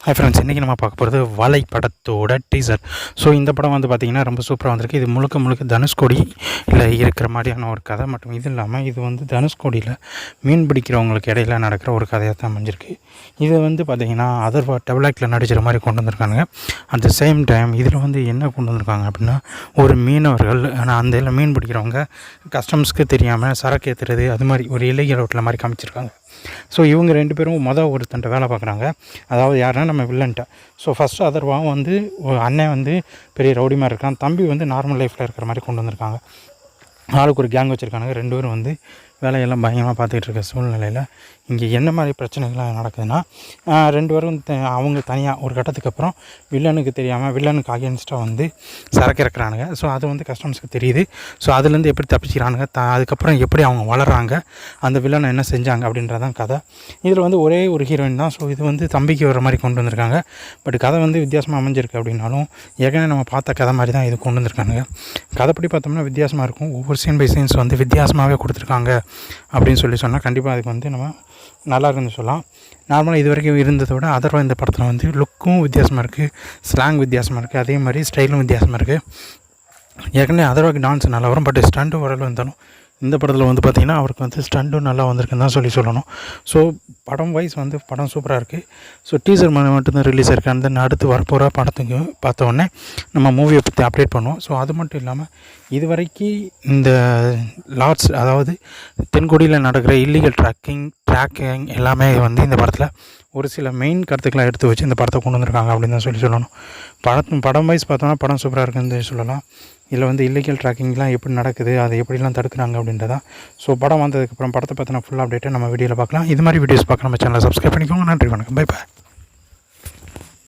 Hi friends, இன்றைக்கி நம்ம பார்க்க போகிறது வலை படத்தோட டீசர். ஸோ இந்த படம் வந்து பார்த்திங்கன்னா ரொம்ப சூப்பராக வந்திருக்கு. இது முழுக்க தனுஷ்கோடியில் இருக்கிற மாதிரியான ஒரு கதை. மற்றும் இது இல்லாமல் இது வந்து தனுஷ்கோடியில் மீன் பிடிக்கிறவங்களுக்கு இடையில நடக்கிற ஒரு கதையாக தான் அமைஞ்சிருக்கு. இது வந்து பார்த்திங்கன்னா அதர்வா டெவலாக்டில் நடிக்கிற மாதிரி கொண்டு வந்திருக்காங்க. அட் த சேம் டைம் இதில் வந்து என்ன கொண்டு வந்திருக்காங்க அப்படின்னா, ஒரு மீனவர்கள், ஆனால் அந்த இதில் மீன் பிடிக்கிறவங்க கஸ்டம்ஸ்க்கு தெரியாமல் சரக்கு ஏற்றுறது, அது மாதிரி ஒரு இல்லீகல் ரோட்டில் மாதிரி காமிச்சிருக்காங்க. ஸோ இவங்க 2 பேரும் ஒருத்தன்ட்ட வேலை பார்க்குறாங்க. அதாவது யாருன்னா நம்ம வில்லன்ட்ட. ஸோ ஃபஸ்ட்டு அதர்வாவும் வந்து அண்ணன் வந்து பெரிய ரவுடி மாதிரி இருக்கான், தம்பி வந்து நார்மல் லைஃப்பில் இருக்கிற மாதிரி கொண்டு வந்திருக்காங்க. ஆளுக்கு ஒரு கேங் வச்சுருக்கானுங்க. 2 பேரும் வந்து வேலையெல்லாம் பயங்கரமாக பார்த்துக்கிட்டு இருக்க சூழ்நிலையில் இங்கே என்ன மாதிரி பிரச்சனைகள்லாம் நடக்குதுன்னா, 2 பேரும் அவங்க தனியாக ஒரு கட்டத்துக்கு அப்புறம் வில்லனுக்கு தெரியாமல் வில்லனுக்கு அகேன்ஸ்டாக வந்து சரக்கு இறக்குறானுங்க. ஸோ அது வந்து கஸ்டமர்ஸ்க்கு தெரியுது. ஸோ அதுலேருந்து எப்படி தப்பிச்சிக்கிறானுங்க, அதுக்கப்புறம் எப்படி அவங்க வளர்கிறாங்க, அந்த வில்லனை என்ன செஞ்சாங்க அப்படின்றதான் கதை. இதில் வந்து ஒரே ஒரு ஹீரோயின் தான். ஸோ இது வந்து தம்பிக்கு வர மாதிரி கொண்டு வந்திருக்காங்க. பட் கதை வந்து வித்தியாசமாக அமைஞ்சிருக்கு. அப்படின்னாலும் ஏற்கனவே நம்ம பார்த்த கதை மாதிரி தான் இது கொண்டு வந்திருக்கானுங்க. கதைப்படி பார்த்தோம்னா வித்தியாசமாக இருக்கும். ஒவ்வொரு சீன் பை சீன்ஸ் வந்து வித்தியாசமாகவே கொடுத்துருக்காங்க அப்படின்னு சொன்னால் கண்டிப்பாக அதுக்கு வந்து நம்ம நல்லா இருக்குன்னு சொல்லலாம். நார்மலாக இது வரைக்கும் இருந்ததை விட அதர்வா இந்த படத்தில் வந்து லுக்கும் வித்தியாசமாக இருக்குது, ஸ்லாங் வித்தியாசமாக இருக்குது, அதே மாதிரி ஸ்டைலும் வித்தியாசமாக இருக்குது. ஏற்கனவே அதர்வாக்கு டான்ஸ் நல்லா வரும், பட் ஸ்டண்ட்டு ஓரளவு இருந்தாலும் இந்த படத்தில் வந்து பார்த்திங்கன்னா அவருக்கு வந்து ஸ்டண்ட்டும் நல்லா வந்திருக்குன்னு தான் சொல்லணும். ஸோ படம் வைஸ் வந்து படம் சூப்பராக இருக்குது. ஸோ டீசர் மட்டும்தான் ரிலீஸ் இருக்குது. அந்த அடுத்து வரப்போகிற படத்துக்கு பார்த்த உடனே நம்ம மூவியை பற்றி அப்டேட் பண்ணுவோம். ஸோ அது மட்டும் இல்லாமல் இது வரைக்கும் இந்த லாட்ஸ், அதாவது தென்கொடியில் நடக்கிற இல்லீகல் ட்ராக்கிங் எல்லாமே வந்து இந்த படத்தில் ஒரு சில மெயின் கருத்துக்களை எடுத்து வச்சு இந்த படத்தை கொண்டு வந்திருக்காங்க அப்படின்னு தான் சொல்லணும். படம் வைஸ் பார்த்தோன்னா படம் சூப்பராக இருக்குன்னு சொல்லலாம். இதில் வந்து இல்லீகல் ட்ராக்கிங்லாம் எப்படி நடக்குது, அதை எப்படிலாம் தடுக்கிறாங்க அப்படின்றதான். ஸோ படம் வந்ததுக்கப்புறம் படத்தை பற்றின ஃபுல் அப்டேட்டை நம்ம வீடியோவில் பார்க்கலாம். இது மாதிரி வீடியோஸ் பார்க்க நம்ம சேனலை சப்ஸ்கிரைப் பண்ணிக்கோங்க. நன்றி, வணக்கம், பை பாய்.